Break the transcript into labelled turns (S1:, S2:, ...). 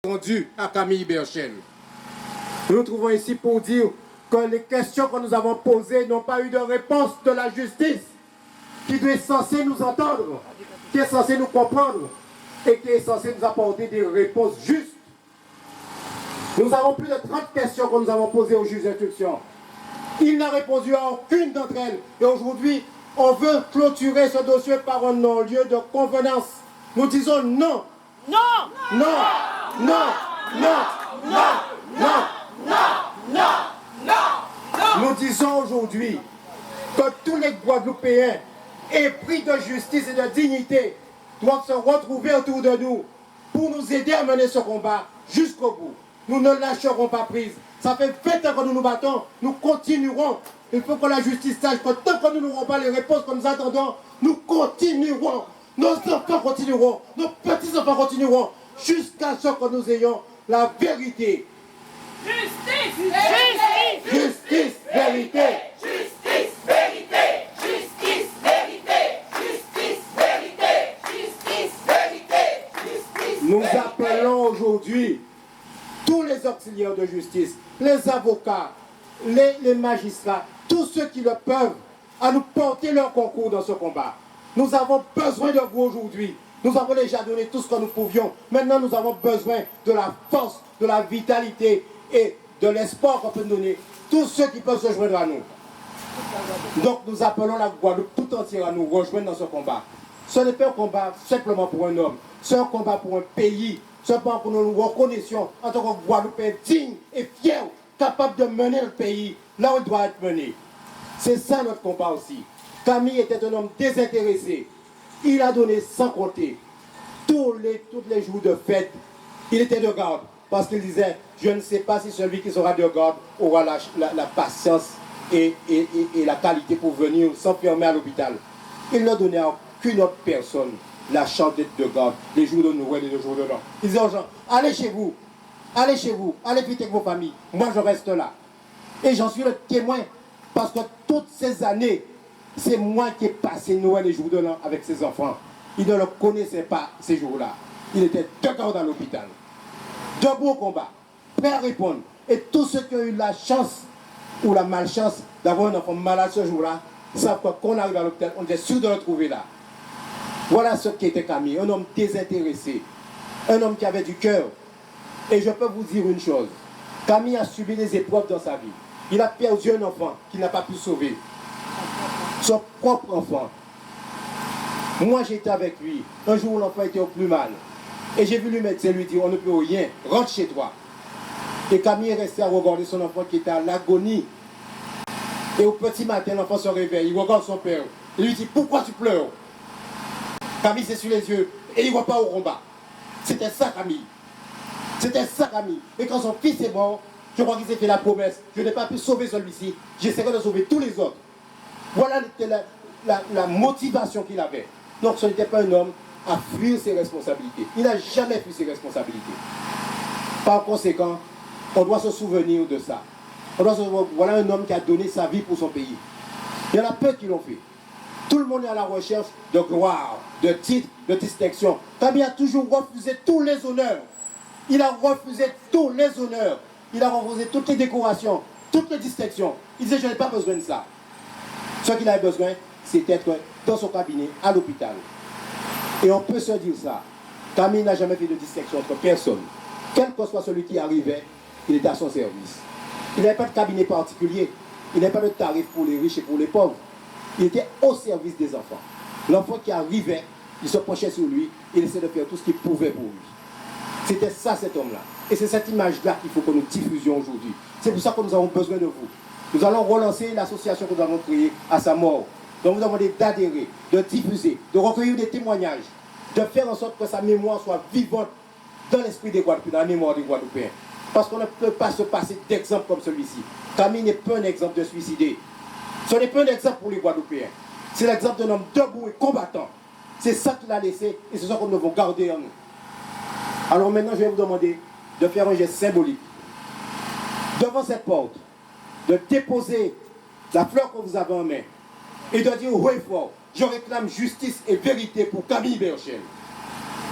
S1: rendu à Camille Berchel. Nous nous trouvons ici pour dire que les questions que nous avons posées n'ont pas eu de réponse de la justice qui est censée nous entendre, qui est censée nous comprendre et qui est censée nous apporter des réponses justes. Nous avons plus de 30 questions que nous avons posées au juge d'instruction. Il n'a répondu à aucune d'entre elles. Et aujourd'hui, on veut clôturer ce dossier par un non-lieu de convenance. Nous disons non.
S2: Non.
S1: Non. Non. Non. Non. Non.
S2: Non. Non. Non.
S1: Nous disons aujourd'hui que tous les Guadeloupéens, épris de justice et de dignité, doivent se retrouver autour de nous pour nous aider à mener ce combat jusqu'au bout. Nous ne lâcherons pas prise. Ça fait 20 ans que nous nous battons, nous continuerons. Il faut que la justice sache que tant que nous n'aurons pas les réponses que nous attendons, nous continuerons. Nos enfants continueront, nos petits-enfants continueront, jusqu'à ce que nous ayons la vérité.
S2: Justice. Justice.
S1: Justice, vérité.
S2: Justice. Vérité. Justice. Vérité. Justice. Vérité. Justice. Vérité. Justice.
S1: Nous appelons aujourd'hui tous les auxiliaires de justice, les avocats, les magistrats, tous ceux qui le peuvent, à nous porter leur concours dans ce combat. Nous avons besoin de vous aujourd'hui. Nous avons déjà donné tout ce que nous pouvions. Maintenant, nous avons besoin de la force, de la vitalité et de l'espoir qu'on peut nous donner. Tous ceux qui peuvent se joindre à nous. Donc, nous appelons la Guadeloupe tout entière à nous rejoindre dans ce combat. Ce n'est pas un combat simplement pour un homme. C'est un combat pour un pays. C'est un combat pour nous reconnaissions en tant que Guadeloupéens dignes et fiers, capables de mener le pays là où il doit être mené. C'est ça notre combat aussi. Camille était un homme désintéressé. Il a donné sans compter. Tous les jours de fête, il était de garde. Parce qu'il disait, je ne sais pas si celui qui sera de garde aura la patience et la qualité pour venir s'enfermer à l'hôpital. Il ne donnait à aucune autre personne la chance d'être de garde les jours de Noël et les jours de l'an. Il disait aux gens, allez chez vous, allez vite avec vos familles. Moi, je reste là. Et j'en suis le témoin. Parce que toutes ces années, c'est moi qui ai passé Noël et jour de l'an avec ses enfants. Il ne le connaissait pas ces jours-là. Il était de garde à l'hôpital. Debout au combat, prêt à répondre. Et tous ceux qui ont eu la chance ou la malchance d'avoir un enfant malade ce jour-là, savent que quand on arrive à l'hôpital, on était sûr de le trouver là. Voilà ce qu'était Camille, un homme désintéressé, un homme qui avait du cœur. Et je peux vous dire une chose, Camille a subi des épreuves dans sa vie. Il a perdu un enfant qu'il n'a pas pu sauver. Son propre enfant. Moi, j'étais avec lui. Un jour, l'enfant était au plus mal. Et j'ai vu le médecin lui dire, on ne peut rien, rentre chez toi. Et Camille est resté à regarder son enfant qui était à l'agonie. Et au petit matin, l'enfant se réveille, il regarde son père. Il lui dit, pourquoi tu pleures? Camille s'est sur les yeux et il repart au combat. C'était ça, Camille. C'était ça, Camille. Et quand son fils est mort, je crois qu'il s'est fait la promesse, je n'ai pas pu sauver celui-ci, j'essaierai de sauver tous les autres. Voilà la motivation qu'il avait. Donc ce n'était pas un homme à fuir ses responsabilités. Il n'a jamais fui ses responsabilités. Par conséquent, on doit se souvenir de ça. Voilà un homme qui a donné sa vie pour son pays. Il y en a peu qui l'ont fait. Tout le monde est à la recherche de gloire, de titres, de distinction. Camille a toujours refusé tous les honneurs. Il a refusé tous les honneurs. Il a refusé toutes les décorations, toutes les distinctions. Il disait, je n'ai pas besoin de ça. Ce qu'il avait besoin, c'est d'être dans son cabinet, à l'hôpital. Et on peut se dire ça. Camille n'a jamais fait de distinction entre personne. Quel que soit celui qui arrivait, il était à son service. Il n'avait pas de cabinet particulier. Il n'avait pas de tarif pour les riches et pour les pauvres. Il était au service des enfants. L'enfant qui arrivait, il se penchait sur lui, il essayait de faire tout ce qu'il pouvait pour lui. C'était ça, cet homme-là. Et c'est cette image-là qu'il faut que nous diffusions aujourd'hui. C'est pour ça que nous avons besoin de vous. Nous allons relancer l'association que nous avons créée à sa mort. Donc nous avons d'adhérer, de diffuser, de recueillir des témoignages, de faire en sorte que sa mémoire soit vivante dans l'esprit des Guadeloupéens, dans la mémoire des Guadeloupéens. Parce qu'on ne peut pas se passer d'exemple comme celui-ci. Camille n'est pas un exemple de suicidé. Ce n'est pas un exemple pour les Guadeloupéens. C'est l'exemple d'un homme debout et combattant. C'est ça qu'il a laissé et c'est ça que nous devons garder en nous. Alors maintenant, je vais vous demander de faire un geste symbolique. Devant cette porte, de déposer la fleur que vous avez en main et de dire haut et fort, je réclame justice et vérité pour Camille Berchel.